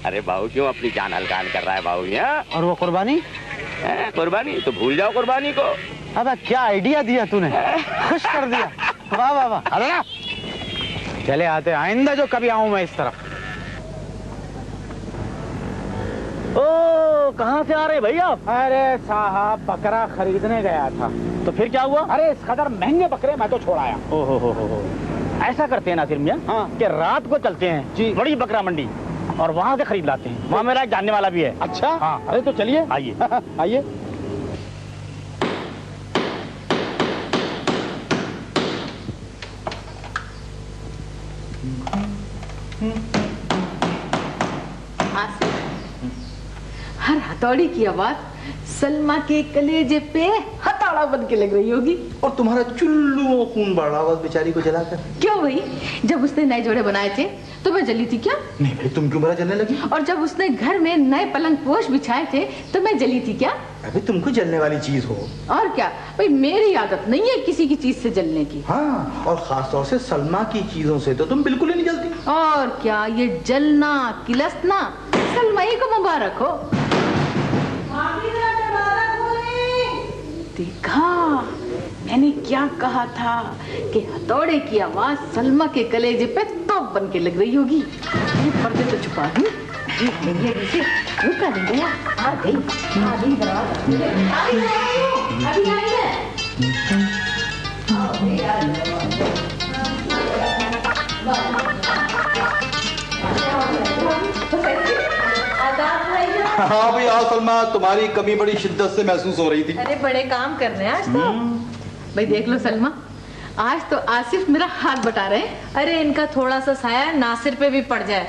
S3: अरे बाबू क्यों अपनी जान हल्कान कर रहा है बाबू मियाँ?
S6: और वो कुर्बानी?
S3: कुर्बानी तो भूल जाओ कुर्बानी को।
S6: अब क्या आइडिया दिया तूने, खुश कर दिया। वाह वाह वाह। अरे ना चले आते, आइंदा जो कभी आऊं मैं इस तरफ।
S5: ओ, कहाँ से आ रहे भैया?
S6: अरे साहब बकरा खरीदने गया था।
S5: तो फिर क्या हुआ?
S6: अरे इस कदर महंगे बकरे मैं तो छोड़ आया।
S5: हो। ऐसा करते हैं नासिर मियाँ,
S6: हाँ,
S5: कि रात को चलते हैं जी बड़ी बकरा मंडी और वहाँ से खरीद लाते हैं। वहाँ मेरा एक जानने वाला भी है।
S6: अच्छा
S5: हाँ।
S6: अरे तो चलिए,
S5: आइए।
S6: आइए।
S2: हर हथौड़ी की आवाज सलमा के कलेजे पे हथौड़ा बन के लग रही होगी।
S4: और तुम्हारा चुल्लू खून बढ़ रहा होगा बेचारी को जलाकर।
S2: क्यों भाई, जब उसने नए जोड़े बनाए थे तो मैं जली थी क्या?
S4: नहीं भाई, तुम क्यों बुरा जलने लगी?
S2: और जब उसने घर में नए पलंग पोश बिछाए थे तो मैं जली थी क्या?
S4: अभी तुमको जलने वाली चीज हो।
S2: और क्या भाई, मेरी आदत नहीं है किसी की चीज से जलने की।
S4: हाँ, और खास तौर से सलमा की चीजों से तो तुम बिल्कुल ही नहीं जलती।
S2: और क्या, ये जलना किलसना सलमा ही को मुबारक हो। देखा, मैंने क्या कहा था कि हथौड़े की आवाज सलमा के कलेजे पे तोप बन के लग रही होगी। ये पर्दे तो छुपा दूं। रुका नहीं गया, आ गई अभी आई है।
S4: हाँ भाई, आज सलमा तुम्हारी कमी बड़ी शिद्दत से महसूस हो रही थी।
S1: अरे बड़े काम कर रहे हैं आज तो।
S2: भाई देख लो सलमा, आज तो आसिफ मेरा हाथ बटा रहे हैं।
S1: अरे इनका थोड़ा सा साया नासिर पे भी पड़ जाए।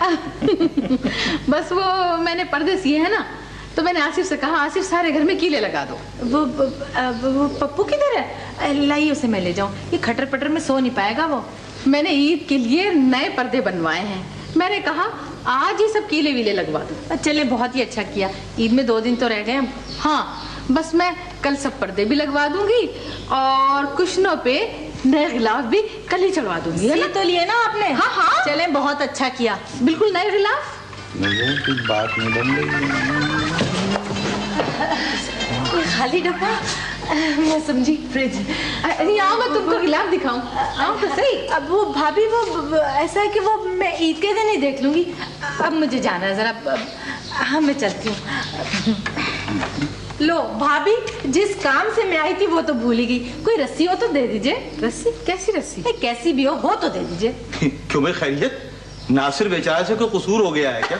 S2: बस वो मैंने पर्दे सिए हैं ना, तो मैंने आसिफ से कहा आसिफ सारे घर में कीले लगा दो।
S1: वो पप्पू किधर है? लाइए उसे मैं ले जाऊं, ये खटर पटर में सो नहीं पाएगा वो।
S2: मैंने ईद के लिए नए पर्दे बनवाए हैं, मैंने कहा आज ही सब कीले वीले लगवा दो।
S1: चले, बहुत ही अच्छा किया। ईद में 2 दिन तो रह गए हम।
S2: हाँ, बस मैं कल सब पर्दे भी लगवा दूंगी और कुशनों पे नए गिलाफ भी कल ही चढ़वा दूंगी। है ना?
S1: तो लिए ना आपने?
S2: हाँ हाँ,
S1: चले, बहुत अच्छा किया।
S2: बिल्कुल नए गिलाफ।
S4: कुछ बात नहीं बन रही।
S1: खाली डब्बा, मैं समझी फ्रिज।
S2: अरे आओ मैं तुमको गिलाफ दिखाऊं। आओ तो सही।
S1: अब वो भाभी, वो ऐसा है कि वो मैं ईद के दिन ही देख लूंगी। अब मुझे जाना है जरा। हाँ मैं चलती हूँ। लो भाभी, जिस काम से मैं आई थी वो तो भूल ही गई। कोई रस्सी हो तो दे दीजिए।
S2: रस्सी? कैसी रस्सी?
S1: कैसी भी हो तो दे दीजिए।
S4: क्यों भाई, खैरियत? नासिर बेचारे से कोई कसूर हो गया है क्या?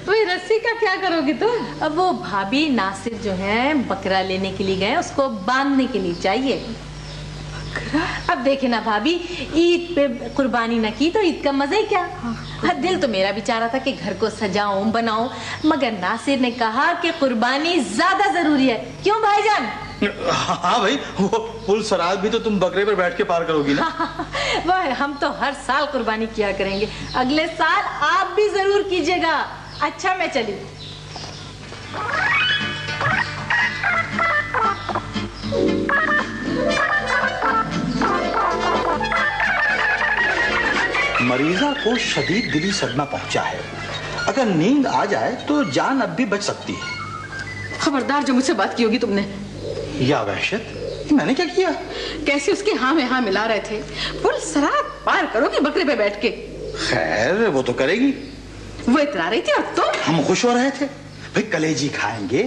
S2: वही रस्सी का क्या करोगी तुम?
S1: अब वो भाभी नासिर जो है बकरा लेने के लिए गए, उसको बांधने के लिए चाहिए। अब देखे ना भाभी, ईद पे कुर्बानी न की तो ईद का मजा ही क्या। दिल तो मेरा भी चाह रहा था कि घर को सजाऊं बनाऊं, मगर नासिर ने कहा कि कुर्बानी ज्यादा जरूरी है। क्यों भाईजान?
S4: हाँ भाई, वो पुल सराज भी तो तुम बकरे पर बैठ के पार करोगी ना।
S1: वह हम तो हर साल कुर्बानी किया करेंगे, अगले साल आप भी जरूर कीजिएगा। अच्छा मैं चली।
S4: मरीजा को शदीद दिली सदमा पहुंचा है, अगर नींद आ जाए तो जान अब भी बच सकती है।
S2: खबरदार जो मुझसे बात की होगी तुमने।
S4: या वहशत, मैंने क्या किया?
S2: कैसे उसके हाँ में हाँ मिला रहे थे। पुल सरात पार करोगी बकरे पे बैठ के।
S4: खैर वो तो करेगी।
S2: वो इतरा रही थी और तुम?
S4: हम खुश हो रहे थे भाई, कलेजी खाएंगे।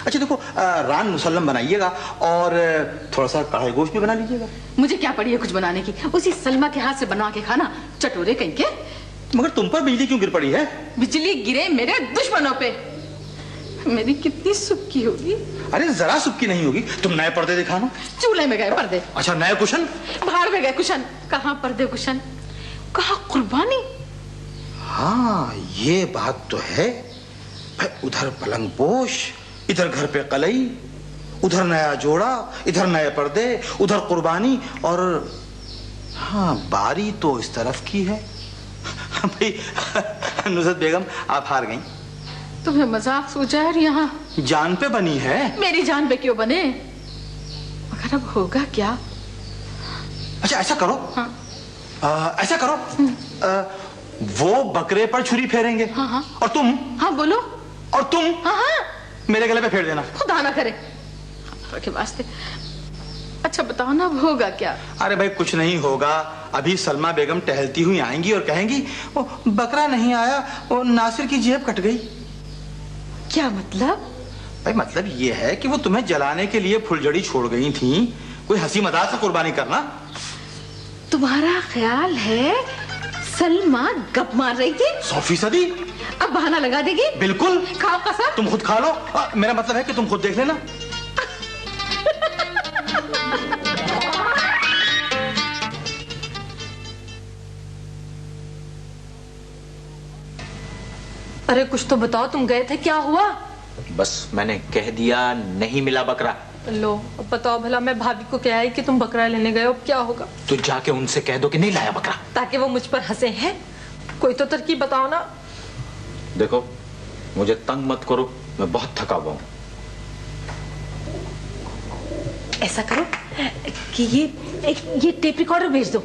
S4: अच्छा देखो, रान मुसल्लम बनाइएगा और थोड़ा सा कढ़ाई गोश्त भी बना लीजिएगा।
S2: मुझे क्या पड़ी है कुछ बनाने की, उसी सलमा के हाथ से बनवा के खाना, चटोरे कहीं के।
S4: मगर तुम पर बिजली क्यों गिर पड़ी है?
S2: बिजली गिरे मेरे दुश्मनों पे। मेरी कितनी सुक्की होगी।
S4: अरे जरा सुक्की नहीं होगी, तुम नए पर्दे दिखाना।
S2: चूल्हे में गए पर्दे।
S4: अच्छा नए कुशन?
S2: भाड़ में गए कुशन। कहाँ पर्दे कुशन, कहाँ कुर्बानी।
S4: हाँ ये बात तो है भाई, उधर पलंग पोश, इधर घर पे कलई, उधर नया जोड़ा, इधर नए पर्दे, उधर कुर्बानी, और हाँ बारी तो इस तरफ की है। भाई नुसरत बेगम आप हार गई।
S2: तुम्हें मजाक सूझा है यहाँ?
S4: जान पे बनी है।
S2: मेरी जान पे क्यों बने? मगर अब होगा क्या?
S4: अच्छा ऐसा करो,
S2: हाँ।
S4: ऐसा करो, वो बकरे पर छुरी फेरेंगे,
S2: हाँ हाँ।
S4: और तुम?
S2: हाँ बोलो।
S4: और तुम?
S2: हाँ हाँ।
S4: मेरे गले पे फेर देना।
S2: खुदा ना करे के वास्ते। अच्छा बताओ ना अब होगा क्या?
S4: अरे भाई कुछ नहीं होगा, अभी सलमा बेगम टहलती हुई आएंगी और कहेंगी वो बकरा नहीं आया, वो नासिर की जेब कट गई।
S2: क्या मतलब?
S4: भाई मतलब ये है कि वो तुम्हें जलाने के लिए फुलझड़ी छोड़ गई थी, कोई हंसी मजाक से कुर्बानी करना।
S2: तुम्हारा ख्याल है सलमा गप मार रही थी?
S4: 100%।
S2: अब बहाना लगा देगी?
S4: बिल्कुल।
S2: खाओ कसम।
S4: तुम खुद खा लो। मेरा मतलब है कि तुम खुद देख लेना।
S1: अरे कुछ तो बताओ, तुम गए थे, क्या हुआ?
S6: बस मैंने कह दिया, नहीं मिला बकरा।
S1: लो अब बताओ भला, मैं भाभी को क्या है कि तुम बकरा लेने गए हो, अब क्या होगा?
S6: तो जाके उनसे कह दो कि नहीं लाया बकरा,
S1: ताकि वो मुझ पर हंसे। हैं कोई तो तरकीब बताओ ना।
S6: देखो मुझे तंग मत करो, मैं बहुत थका हुआ हूं।
S1: ऐसा करो कि ये टेप रिकॉर्डर भेज दो।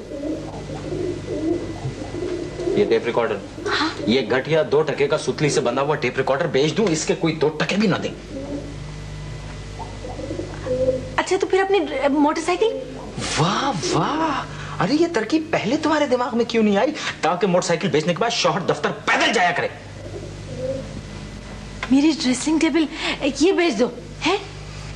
S6: ये टेप रिकॉर्डर?
S1: हाँ?
S6: ये घटिया 2 टके का सुतली से बंधा हुआ टेप रिकॉर्डर भेज दूं, इसके कोई 2 टके भी ना दे।
S1: अच्छा तो फिर अपनी मोटरसाइकिल?
S6: वाह वाह, अरे ये तरकीब पहले तुम्हारे दिमाग में क्यों नहीं आई, ताकि मोटरसाइकिल बेचने के बाद शौहर दफ्तर पैदल जाया करे।
S1: मेरी ड्रेसिंग टेबल ये भेज दो। है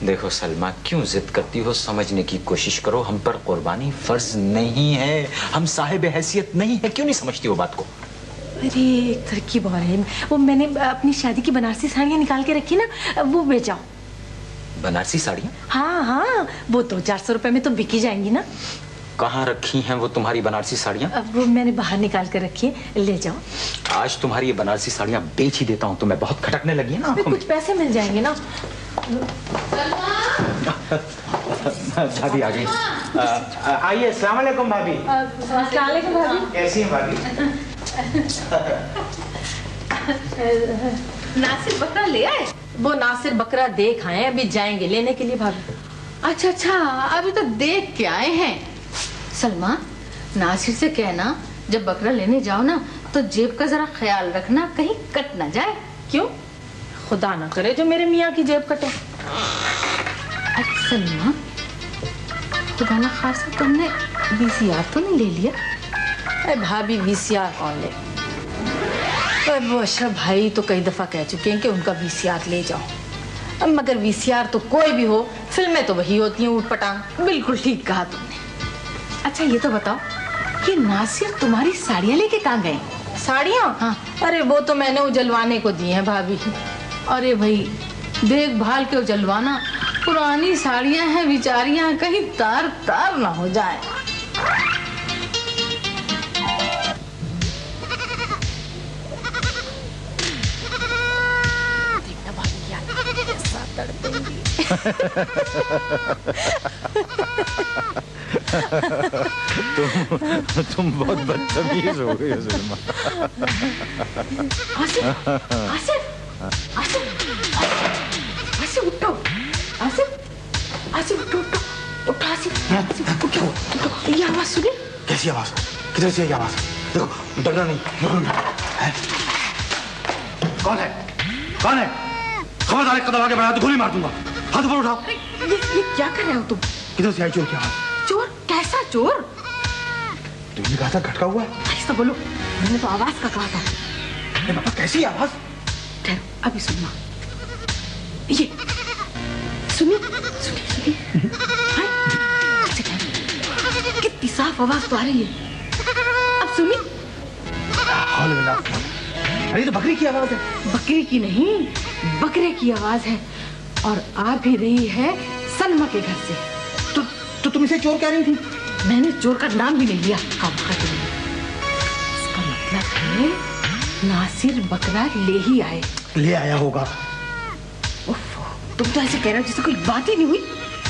S6: देखो सलमा, क्यों जिद करती हो, समझने की कोशिश करो। हम पर कुर्बानी फर्ज नहीं है, हम साहिब हैसियत नहीं है। क्यों नहीं समझती वो बात को?
S1: अरे एक तरकीब और है, वो मैंने अपनी शादी की बनारसी साड़ियाँ निकाल के रखी ना, वो बेचाओ।
S6: बनारसी साड़ियाँ?
S1: हाँ हाँ, वो 200-400 रुपए में तो बिकी जाएंगी ना।
S6: कहाँ रखी हैं वो तुम्हारी बनारसी साड़ियाँ?
S1: अब वो मैंने बाहर निकाल कर रखी है, ले जाओ।
S6: आज तुम्हारी ये बनारसी साड़ियाँ बेच ही देता हूँ, तुम्हें बहुत खटकने लगी है ना आंखों में।
S1: कुछ पैसे मिल जाएंगे ना।
S6: भाभी आ गई। आइए, अस्सलाम वालेकुम भाभी।
S1: अस्सलाम वालेकुम भाभी।
S6: कैसी हैं भाभी?
S2: नासिर बकरा ले आए?
S1: वो नासिर बकरा देख आए, अभी जाएंगे लेने के लिए भाभी।
S2: अच्छा अच्छा, अभी तो देख के आए हैं। सलमा, नासिर से कहना जब बकरा लेने जाओ ना तो जेब का जरा ख्याल रखना, कहीं कट ना जाए।
S1: क्यों? खुदा ना करे जो मेरे मियाँ की जेब कटे।
S2: अच्छा सलमा, खुदा ना खासा तुमने VCR तो नहीं ले लिया?
S1: अरे भाभी VCR कौन ले? अरे वो अशरफ भाई तो कई दफा कह चुके हैं कि उनका VCR ले जाओ। अब मगर VCR तो कोई भी हो, फिल्में तो वही होती हैं ऊटपटांग।
S2: बिल्कुल ठीक कहा तुमने। अच्छा ये तो बताओ कि नासिर तुम्हारी साड़ियाँ लेके कहाँ गए?
S1: साड़ियाँ?
S2: हाँ।
S1: अरे वो तो मैंने उजलवाने को दी हैं भाभी।
S2: अरे भाई देखभाल के उजलवाना पुरानी साड़ियां हैं बेचारियां, कहीं तार तार ना हो जाए।
S6: तुम बहुत बदतमीज हो गई हो सलमा।
S2: आसिफ, आसिफ, आसिफ, आसिफ उठो, आसिफ, आसिफ उठो, उठो, उठो आसिफ, आसिफ उठो, उठो। ये आवाज सुनी?
S4: कैसी आवाज? किधर से आई आवाज? देखो, डरना नहीं, डरना नहीं। है? कौन है? कौन है? खबरदार, एक कदम आगे बढ़ाया तो गोली मार दूंगा। हाथ ऊपर उठाओ।
S2: ये क्या कर रहे हो तुम?
S4: किधर से आई चोर की आवाज?
S2: चोर? कैसा चोर?
S4: तुमने कहा था खटका हुआ है।
S2: ऐसा बोलो, मैंने तो आवाज का कहा था।
S4: अरे बाबा, कैसी आवाज?
S2: ठहरो, अभी सुनना। ये सुनिए, सुनिए, सुनिए। कितनी साफ आवाज तो आ रही है। अब सुनिए।
S4: अरे तो बकरी की आवाज है।
S2: बकरी की नहीं, बकरे की आवाज है, और आ भी रही है सलमा के घर से।
S4: तो तुम इसे चोर कह रही थी?
S2: मैंने चोर का नाम भी नहीं लिया। इसका मतलब है नासिर बकरा ले ही आए।
S4: ले आया होगा।
S2: तुम तो ऐसे कह रहे हो जैसे कोई बात ही नहीं हुई।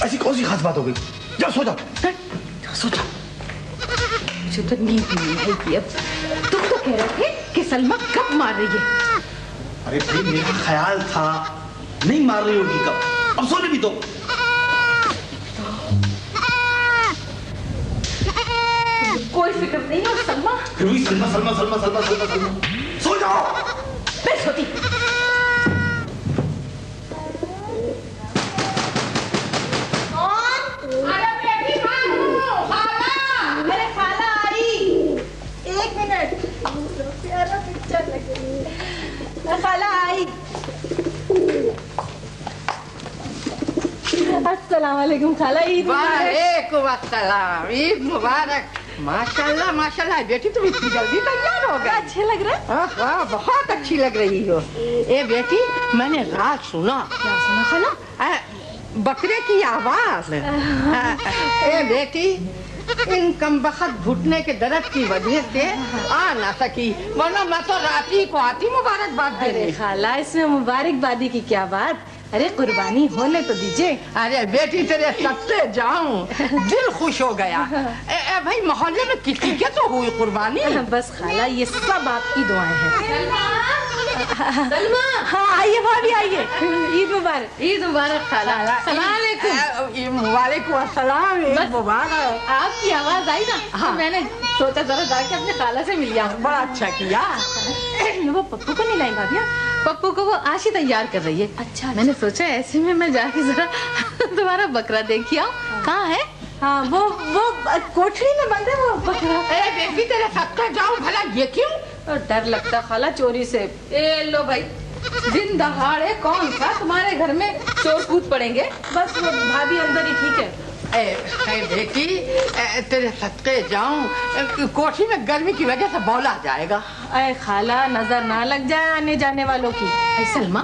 S4: ऐसी कौन सी खास बात हो गई? जाओ सो जाओ।
S2: सो जाओ। मुझे तो नींद भी नहीं आएगी अब। तुम तो कह रहे थे कि सलमा कब मार रही है।
S4: अरे भाई, मेरा ख्याल था नहीं मार रही होगी कब। अब सोने भी दो।
S2: कोई फिक्र नहीं है सलमा।
S4: फिर भी सलमा सलमा सलमा सलमा सलमा सलमा। सो जाओ।
S2: मैं सोती।
S1: खाला आई। अस्सलाम वालेकुम खाला। ईद
S2: वालेकुम अस्सलाम, ईद मुबारक। माशाल्लाह माशाल्लाह बेटी, तुम इतनी जल्दी तैयार हो गई।
S1: अच्छे लग रहे हैं।
S2: हाँ, बहुत अच्छी लग रही हो। ए बेटी, मैंने रात सुना।
S1: क्या सुना खाला?
S2: बकरे की आवाज। ए बेटी, इन कमबख्त घुटने के दर्द की वजह से आ ना सकी, वरना मैं तो रात ही को आती मुबारकबाद देने।
S1: अरे खाला, इसमें मुबारकबादी की क्या बात? अरे कुर्बानी होने तो दीजिए।
S2: अरे बेटी, तेरे सबसे जाऊं, दिल खुश हो गया। भाई, मोहल्ले में किसी के तो हुई कुर्बानी।
S1: बस खाला, ये सब आपकी दुआएं हैं।
S2: सलमा,
S1: हाँ आइए भाभी, आइए। ईद मुबारक।
S2: ईद मुबारक खाला। वालेकुम अस्सलाम, ईद मुबारक।
S1: आपकी आवाज आई ना,
S2: हाँ।
S1: तो मैंने सोचा जरा जाके अपने खाला से मिल लिया।
S2: बड़ा अच्छा किया।
S1: वो पप्पू को नहीं लाई भाभी?
S2: पप्पू को वो आज ही तैयार कर रही है।
S1: अच्छा,
S2: मैंने सोचा ऐसे में मैं जाके जरा तुम्हारा बकरा देखी आऊं। कहाँ है?
S1: हाँ, वो कोठरी में बंद है वो बकरा।
S2: अरे बेटी, तेरे साथ तो जाऊं भला, ये क्यों?
S1: और डर लगता खाला चोरी से।
S2: ए लो भाई, दिन दहाड़े कौन सा तुम्हारे घर में चोर कूद पड़ेंगे।
S1: बस वो भाभी अंदर ही ठीक है।
S2: बेटी, तेरे सदके जाऊं, कोठी में गर्मी की वजह से बौला जाएगा।
S1: अरे खाला, नजर ना लग जाए आने जाने वालों की।
S2: सलमा,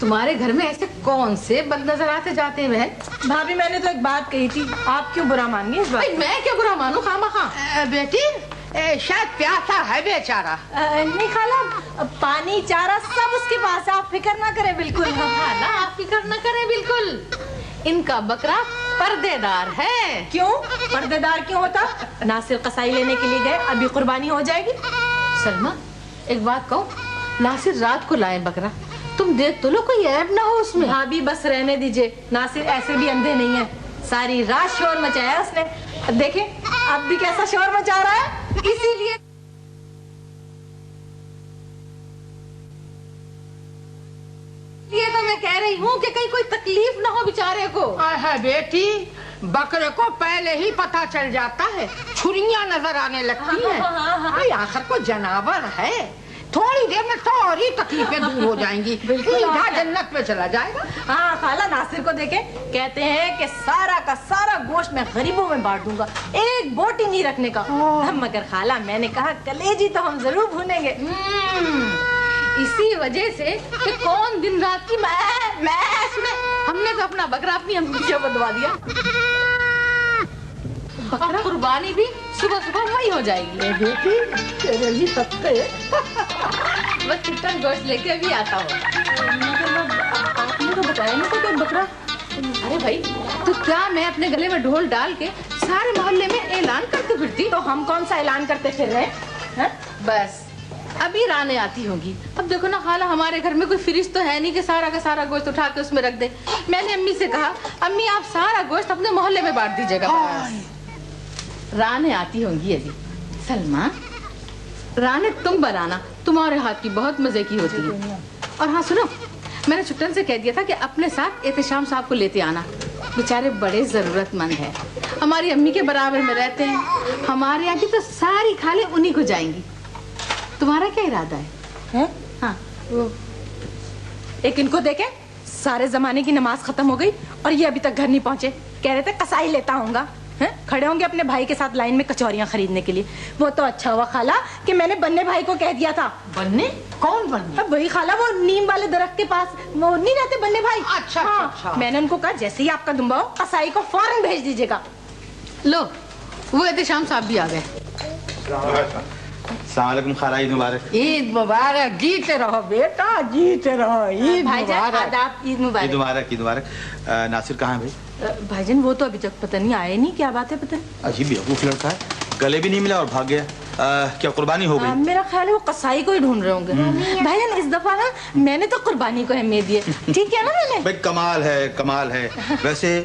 S2: तुम्हारे घर में ऐसे कौन से बद नजर आते जाते हैं बहन?
S1: भाभी, मैंने तो एक बात कही थी, आप क्यों बुरा मान गई इस बात?
S2: मैं क्या बुरा मानू खामखा? बेटी, शायद प्यासा है बेचारा।
S1: नहीं खाला, पानी चारा सब उसके पास है, आप फिक्र ना करें बिल्कुल।
S2: खाला, आप फिक्र न करें बिल्कुल। इनका बकरा पर्देदार है।
S1: क्यों पर्देदार क्यों होता? नासिर कसाई लेने के लिए गए, अभी कुर्बानी हो जाएगी।
S2: सलमा, एक बात कहूँ, नासिर रात को लाए बकरा, तुम देख तो लो कोई ऐब ना हो उसमें।
S1: भाभी बस रहने दीजिए, नासिर ऐसे भी अंधे नहीं है। सारी रात शोर मचाया उसने। देखें अब भी कैसा शोर मचा रहा है। इसीलिए
S2: ये तो मैं कह रही हूँ कि कहीं कोई तकलीफ ना हो बेचारे को। है बेटी, बकरे को पहले ही पता चल जाता है, छुरियां नजर आने लगती हैं। भाई, आखिर को जानवर है, थोड़ी देर में सारी तकलीफें दूर हो जाएंगी, सीधा जन्नत पे चला जाएगा।
S1: हाँ खाला, नासिर को देखे, कहते हैं कि सारा का सारा गोश्त मैं गरीबों में बांट दूंगा, एक बोटी नहीं रखने का। मगर खाला, मैंने कहा कलेजी तो हम जरूर भूनेंगे।
S2: इसी वजह से कि कौन दिन रात की मैं सुने, हमने तो अपना बकरा अपनी अम्मी को बंधवा दिया। बकरा कुर्बानी भी सुबह सुबह वही हो जाएगी।
S1: बेटी तेरे लिए पक्के
S2: बस चिकन गोश्त लेके अभी आता हो।
S1: आपने तो बताया नहीं था कि बकरा।
S2: अरे भाई, तो क्या मैं अपने गले में ढोल डाल के सारे मोहल्ले में ऐलान करके फिरती?
S1: तो हम कौन सा ऐलान करते फिर रहे हैं?
S2: बस अभी राने आती होगी। अब देखो ना खाला, हमारे घर में कोई फ्रिज तो है नहीं कि सारा का सारा गोश्त उठा के उसमें रख दे। मैंने अम्मी से कहा, अम्मी आप सारा गोश्त अपने मोहल्ले में बांट दीजिएगा। राने आती होंगी अभी। सलमा, राने तुम बनाना, तुम्हारे हाथ की बहुत मजे की होती है। और हाँ सुनो, मैंने छुट्टन से कह दिया था कि अपने साथ एहतशाम साहब को लेते आना। बेचारे बड़े जरूरतमंद हैं, हमारी अम्मी के बराबर में रहते हैं। हमारे यहाँ की तो सारी खाले उन्हीं को जाएंगी। तुम्हारा क्या इरादा है? हाँ,
S1: एक इनको देखे, सारे जमाने की नमाज खत्म हो गई और ये अभी तक घर नहीं पहुंचे। कह रहे थे कसाई लेता होऊंगा, खड़े होंगे अपने भाई के साथ लाइन में कचौरियां खरीदने के लिए। वो तो अच्छा हुआ खाला कि मैंने बन्ने भाई को कह दिया था।
S2: बन्ने? कौन बन्ने?
S1: वही खाला, वो नीम वाले दरख्त के पास वो नहीं रहते बन्ने भाई?
S2: अच्छा,
S1: हाँ,
S2: अच्छा।
S1: मैंने उनको कहा जैसे ही आपका दुम्बा हो कसाई को फौरन भेज दीजिएगा।
S2: लो, वो एहतशाम साहब भी आ गए।
S4: सलाम खाला, ईद मुबारक।
S7: ईद मुबारक, जीते रहो बेटा, जीते रहो। ईद
S1: भाईजान
S7: मुबारक।
S1: आदाब, ईद
S4: ईद
S1: मुबारक।
S4: मुबारक, ईद मुबारक। नासिर कहाँ है भाई?
S1: भाईजान वो तो अभी तक पता नहीं आए नहीं, क्या बात है पता नहीं।
S4: अजीब बेवकूफ लड़का है, गले भी नहीं मिला और भाग गया। क्या कुर्बानी हो गई?
S1: मेरा ख्याल है वो कसाई को ही ढूंढ रहे होंगे। भाईजान इस दफा ना मैंने तो कुर्बानी को अहमियत दी है। ठीक है ना मैंने?
S4: भाई कमाल है, कमाल है। वैसे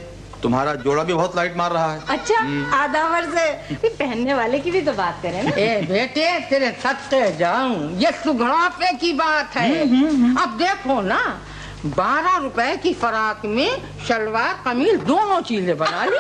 S4: तुम्हारा जोड़ा भी बहुत लाइट मार रहा है।
S1: अच्छा, आधा वर्ष है। पहनने वाले की भी तो बात करें ना।
S7: ए बेटे, तेरे सत्ते जाऊं, ये सुघड़ापे की बात है। अब देखो ना, 12 रुपए की फराक में शलवार कमीज दोनों चीजें बना ली।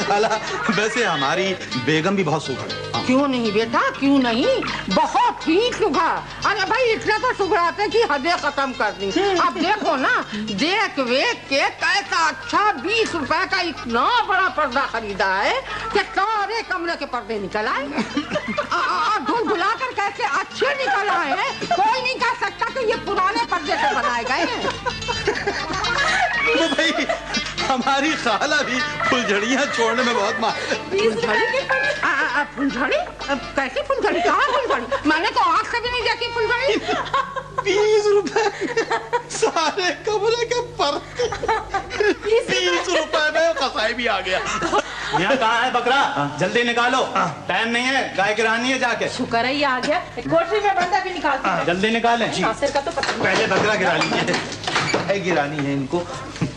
S4: खाला, वैसे हमारी बेगम भी बहुत सुघड़ है।
S7: क्यों नहीं बेटा, क्यों नहीं, बहुत ही सुघा। अरे भाई, इतने तो सुघड़ाते कि हदें खत्म कर दी। अब देखो ना, देख वेख के कैसा अच्छा 20 रुपए का इतना बड़ा पर्दा खरीदा है कि सारे कमरे के पर्दे निकल आए। धुल धुला कर कैसे अच्छे निकल आए हैं, कोई नहीं कह सकता कि ये पुराने पर्दे से बनाए गए हैं।
S4: तो भाई हमारी खाला भी फुलझड़ियाँ छोड़ने में बहुत मार।
S7: फुलझड़ी? कैसी फुलझड़ी? कहाँ फुलझड़ी? मैंने तो आँख से भी नहीं देखी फुलझड़ी।
S4: 20 रुपए सारे कमरे के पर्दे। 20 रुपए में कसाई भी आ गया।
S6: यहाँ कहाँ है बकरा? जल्दी निकालो, टाइम नहीं है, गाय गिरानी है जाके।
S1: शुक्र है ये आ गया। कोठरी में बंदा भी निकालती है।
S6: जल्दी निकालें।
S1: नासिर का तो पता नहीं।
S4: पहले बकरा गिरा लीजिए, गाय गिरानी है इनको।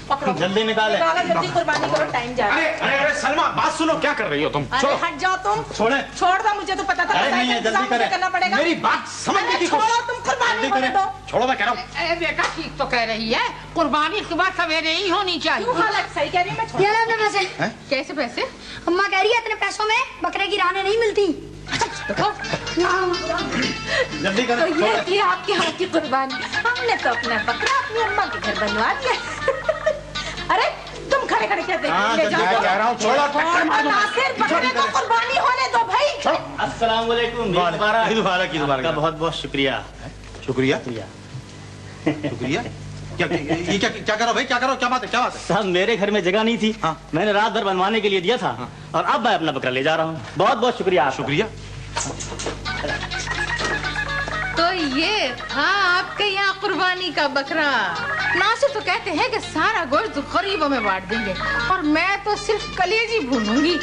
S6: जल्दी निकालें।
S1: निकाला, जल्दी कुर्बानी करो, टाइम जा रहा है।
S6: अरे अरे सलमा, बात सुनो, क्या कर रही हो तुम?
S1: अरे हट जाओ तुम।
S6: छोड़े।
S1: छोड़ दो, मुझे तो पता था
S6: अरे नहीं है, जल्दी करें।
S1: करना पड़ेगा।
S6: मेरी बात समझने की
S1: छोड़ो,
S6: कोशिश।
S1: तुम कुर्बानी
S6: जल्दी
S1: होने
S6: करें।
S1: दो।
S6: छोड़ो, मैं कह रहा हूँ।
S7: ए बेटा, ठीक तो कह रही है, कुर्बानी सुबह सवेरे ही होनी चाहिए।
S1: क्यों खाला, सही कह रही हूँ मैं। छोड़
S8: ये लो अपने पैसे।
S2: कैसे पैसे?
S8: अम्मा कह रही है इतने पैसों में बकरे की रानें नहीं मिलती।
S6: जल्दी
S1: तो
S6: करें।
S1: ये थी आपके हाथ की कुर्बानी। हमने तो अपना बकरा अपनी अम्मा के घर बनवा दिया। अरे तुम खड़े खड़े क्या देख
S6: हाँ,
S1: ले
S6: जल्दी
S1: जाओ।
S6: कह रहा हूँ, छोड़ो, टक्कर मार दूंगा।
S1: नासिर, बकरे को कुर्बानी होने दो भाई।
S6: अस्सलाम वालेकुम। ईद मुबारक। आपका बहुत बहुत शुक्रिया।
S4: शुक्रिया शुक्रिया। क्या ये क्या करो भाई, क्या करो, क्या बात है, क्या बात है?
S6: साहब, मेरे घर में जगह नहीं थी।
S4: हाँ।
S6: मैंने रात भर बनवाने के लिए दिया था। और अब मैं अपना बकरा ले जा रहा हूँ। बहुत बहुत शुक्रिया आपका।
S4: शुक्रिया।
S2: तो ये था आपके यहाँ कुर्बानी का बकरा। नासिर तो कहते हैं कि सारा गोश्त गरीबों में बांट देंगे और मैं तो सिर्फ कलेजी भूनूंगी।